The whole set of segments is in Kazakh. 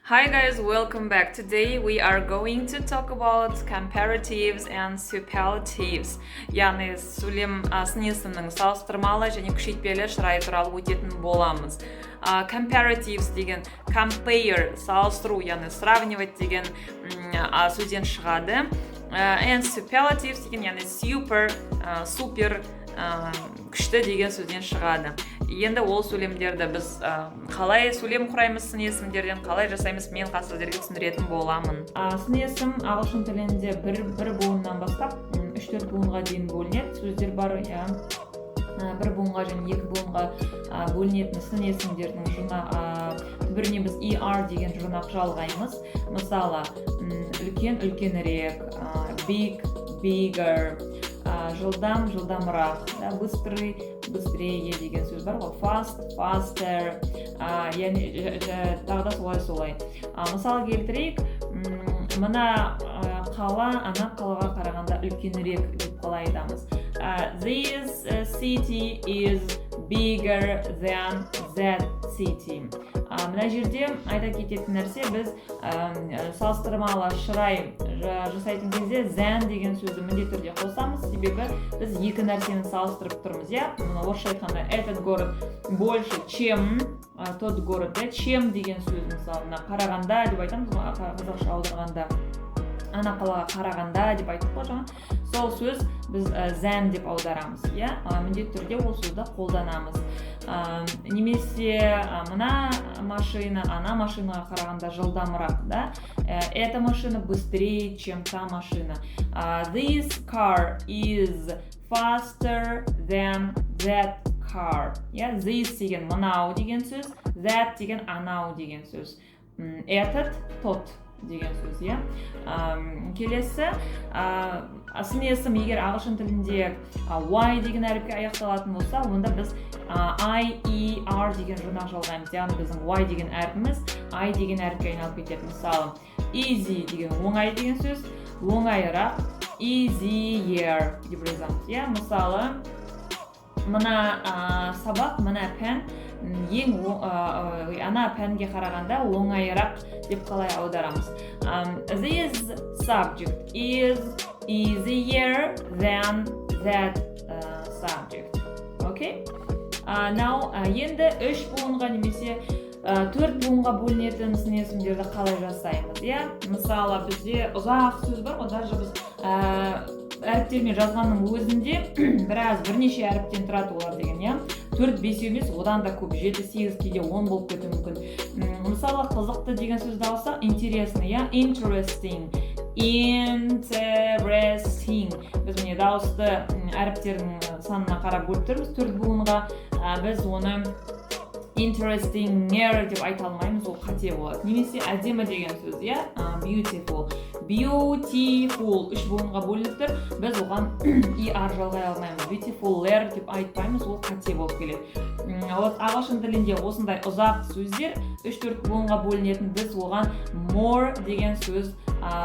Hi guys, welcome back. Today we are going to talk about comparatives and superlatives. Яғни сөйлем сын есімнің салыстырмалы және күшейтпелі шырай туралы өтетін боламыз. Comparatives деген compare, салыстыру, яғни сравнивать деген сөзден шығады. And superlatives деген яғни супер, күшті деген сөзден шығады. Енді ол сөйлемдерді біз қалай сөйлем құраймыз сын есімдерден, қалай жасаймыз, мен қазір сіздерге түсіндіретін боламын. Сын есім ағылшын тілінде бір буыннан бастап 3-4 буынға дейін бөлінеді. Сөздер бар, бір буынға және екі буынға бөлінетін сын есімдердің түбіріне біз ER деген жұрнақ жалғаймыз. Мысалы, үлкен, үлкенірек, big, bigger, жылдам, жылдамырақ, быстрый, быстрее деген сөз бар ғой, fast, faster, яғни тағы да солай. Мысалы келтірейік, мына қала, ана қалаға қарағанда үлкенірек деп қалай айтамыз. This city is bigger than that city. Мына жерде айта кететін нәрсе, біз салыстырмалы шырай жасайтын кезде than деген сөзді міндетті түрде қосамыз, себебі біз екі нәрсені салыстырып тұрмыз, Мына орысша айтқанда этот город больше, чем тот город, чем деген сөз, мысалы, қарағанда деп айтамыз, қазақша аударғанда ана қалаға қарағанда деп айттық қой жаңа. Сол сөз біз than деп аударамыз, міндетті түрде ол сөзді қолданамыз. Немесе мына машина, ана машинаға қарағанда жылдамырақ, Эта машина быстрее, чем та машина. This car is faster than that car. This деген мынау деген сөз, that деген анау деген сөз. Этот, тот деген сөз, Келесі, сын есім егер ағылшын тілінде Y деген әріпке аяқталатын болса, онда біз IER деген жұрнақ жалғаймыз. Яғни біздің Y деген әрпіміз I деген әріпке айналып кетеді. Мысалы, easy деген оңай деген сөз, оңайырақ, easier деп жазамыз. Мысалы, мына сабақ, мына пән ана пәнге қарағанда оңайырақ деп қалай аударамыз. This subject is easier than that subject. Okay? Now, енді 3 буынға немесе 4 буынға бөлінетін сын есімдерді қалай жасаймыз, Мысалы, бізде ұзақ сөз бар, даже біз әріптермен жазғанның өзінде бірнеше әріптен тұрады олар деген, 4-5 емес, одан да көп, 7-8 кейде 10 болып кетуі мүмкін. Мысалы, қызықты деген сөзді алса, интересный, interesting, interesting. Біз міне дауысты әріптердің санына қарап бөліп тұрмыз, 4 буынға. Біз оны interesting-ер деп айта алмаймыз, ол қате болады. Немесе әдемі деген сөз, beautiful. Beautiful 3 буынға бөлініп тұр, біз оған ER жалғай алмаймыз. Beautiful-ер деп айтпаймыз, ол қате болып келеді. Ағылшын тілінде осындай ұзақ сөздер 3-4 буынға бөлінетін, біз оған more деген сөз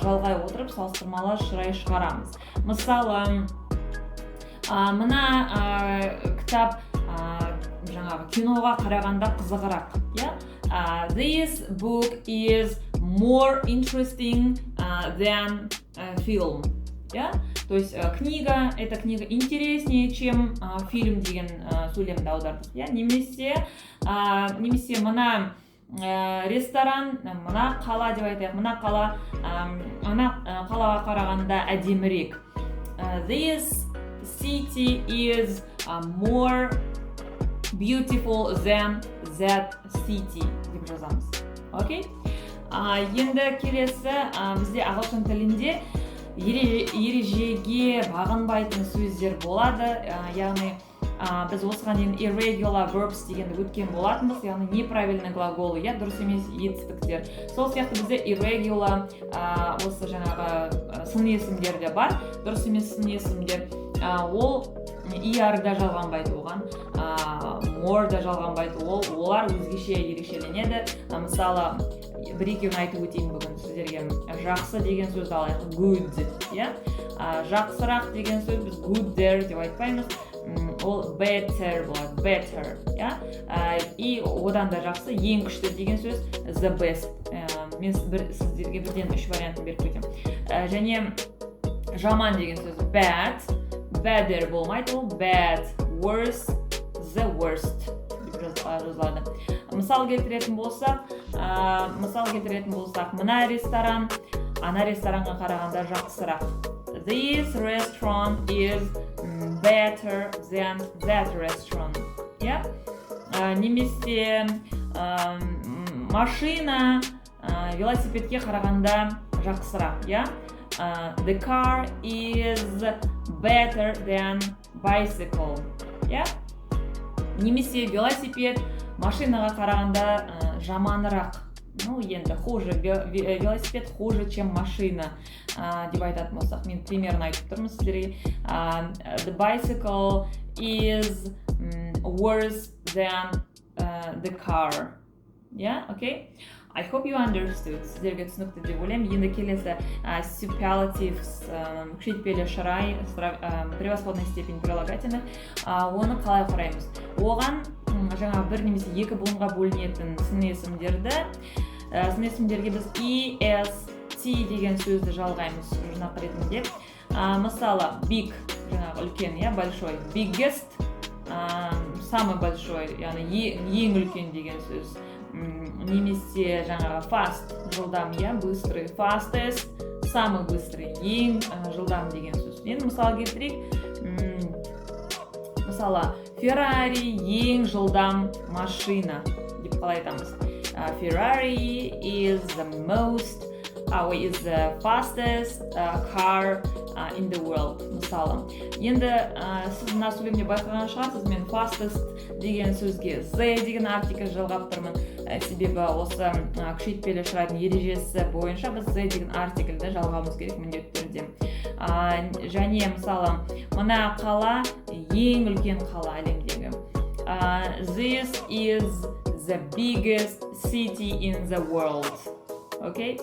жалғай отырып, салыстырмалы шырай шығарамыз. Мысалы, мына кітап киноға қарағанда қызығырақ. This book is more interesting than film. То есть эта книга интереснее, чем фильм деген сөйлемді аудардық. Немесе мына ресторан, мына қала деп айтайық, мына қалаға қарағанда әдемірек. This city is more beautiful than that city деп жазамыз. Окей? Енді келесі, бізде ағылшын тілінде ережеге бағынбайтын сөздер болады. Яғни, біз осыған дейін irregular verbs дегенді өткен болатынбыз, яғни неправильный глаголы, дұрыс емес етістіктер. Сол сияқты бізде irregular осы жаңағы сын есімдерде бар, дұрыс емес сын есімдер. Ол ER да жалғанбайды оған, more да жалғанбайды, олар өзгеше ерекшеленеді. Мысалы, бір-екеуін айтып өтейін бүгін сіздерге. Жақсы деген сөзді алайық, good, жақсырақ деген сөз біз gooder деп айтпаймыз, ол better болады, better, И одан да жақсы, ең күшті деген сөз the best, мен сіздерге бірден 3 вариантын беріп кетемін. Және жаман деген сөз bad, better болмайды, ол bad, worse, the worst деп жазылады. Мысал келтіретін болсақ, мына ресторан, ана ресторанға қарағанда жақсырақ. This restaurant is better than that restaurant. Немесе машина велосипедке қарағанда жақсырақ. The car is better than bicycle. Немесе велосипед машинаға қарағанда жаманырақ. Енді хуже, велосипед хуже, чем машина деп айтатын болсақ, мен примерно айтып тұрмын сіздерге. The bicycle is worse than the car. Okay? I hope you understood. Сіздерге түсінікті деп ойлаймын. Енді келесі superlatives, күшейтпелі шырай, превосходная степень прилагательных. Оны қалай құраймыз? Оған жаңа бір немесе екі буынға бөлінетін сын есімдерге біз est деген сөзді жалғаймыз жинақ ретінде. Мысалы big, жаңағы үлкен, большой, biggest, самый большой, яғни ең үлкен деген сөз. Немесе жаңағы fast, жылдам, быстрый, fastest, самый быстрый, ең жылдам деген сөз. Енді мысал келтірейік. Мысалы Ferrari ең жылдам машина деп қалай айтамыз. Ferrari is the fastest car in the world. Мысалы. Енді сіз мына сөйлемде байқаған шығарсыз, мен fastest деген сөзге z деген артикль жалғап тұрмын. Себебі осы күшейтпелі шырайдың ережесі бойынша біз z деген артикльді жалғауымыз керек міндетті түрде. Және мысалы мына қала ең үлкен қала әлемдегі. This is the biggest city in the world. Okay?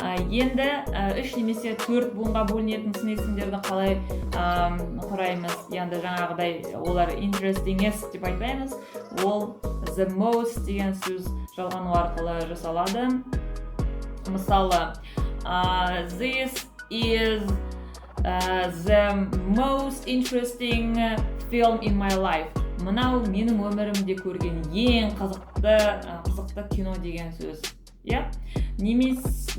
Енді 3 немесе 4 буынға бөлінетін сын есімдерді қалай құраймыз? Енді жаңағыдай олар interestingest деп айтпаймыз. Ол the most деген сөз жалғану арқылы жасалады. Мысалы, this is the most interesting film in my life. Мынау менің өмірімде көрген ең қызықты кино деген сөз. Немесе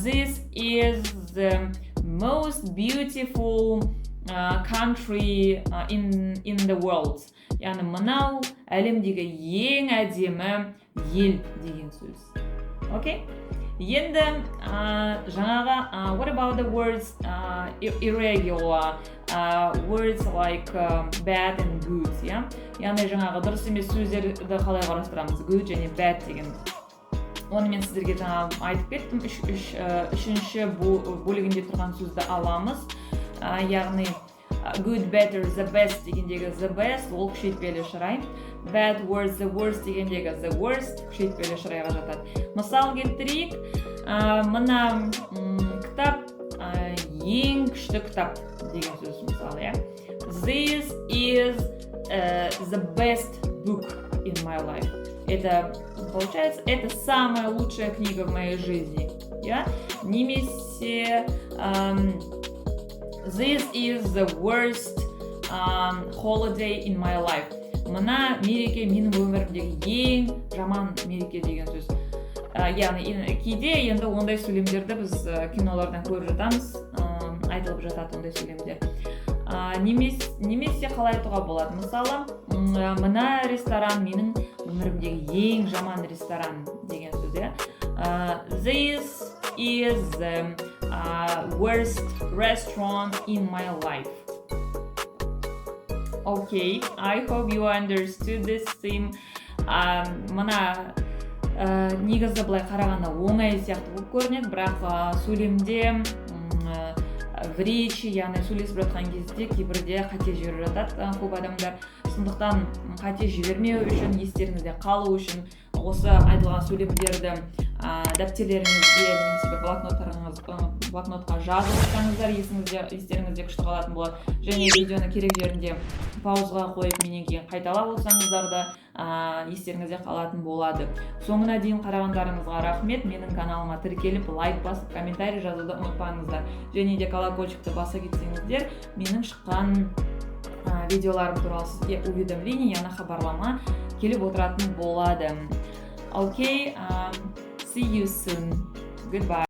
this is the most beautiful country in the world. Яғни мынау әлемдегі ең әдемі ел деген сөз. Okay? Енді жаңағы what about the words irregular, words like bad and good, яғни жаңағы дұрыс емес сөздерді қалай қарастырамыз? Good және bad деген. Оны мен сіздерге жаңа айтып кеттім. Үшінші бөлігінде тұрған сөзді аламыз. Яғни good, better, the best дегендегі the best ол күшейтпелі шырай. Bad words, the worst дегендегі the worst күшейтпелі шырайға жатады. Мысал келтірейік. Мына кітап ең күшті кітап деген сөз мысалы. This is the best book in my life. Это получается, это самая лучшая книга в моей жизни. Немесе this is the worst holiday in my life. Мына мереке менің өмірімдегі ең жаман мереке деген сөз. Яғни кейде енді ондай сөйлемдерді біз кинолардан көріп жатамыз, айтылып жатады ондай сөйлемдер. Немесе қалай айтуға болады? Мысалы, мына ресторан менің өмірімдегі ең жаман ресторан деген сөз. This is the worst restaurant in my life. Okay, I hope you understood this theme. Мына негізі былай қарағанда оңай сияқты болып көрінеді, бірақ сөйлемде в речи, яғни сөйлесіп жатқан кезде кейбірде қате жіберіп жатады көп адамдар. Сондықтан қате жібермеу үшін, естеріңізде қалу үшін осы айтылған сөйлемдерді дәптерлеріңізге немесе блокнотқа жазып отырсаңыздар естеріңізде күшті қалатын болады. Және видеоны керек жерінде паузаға қойып менен кейін қайталап отырсаңыздар да естеріңізде қалатын болады. Соңына дейін қарағандарыңызға рахмет. Менің каналыма тіркеліп, лайк басып, комментарий жазуды ұмытпаңыздар. Және де колокольчикті баса кетсеңіздер, менің шыққан видеоларым туралы сізге уведомление, яғни хабарлама келіп отыратын болады. Okay, see you soon. Goodbye.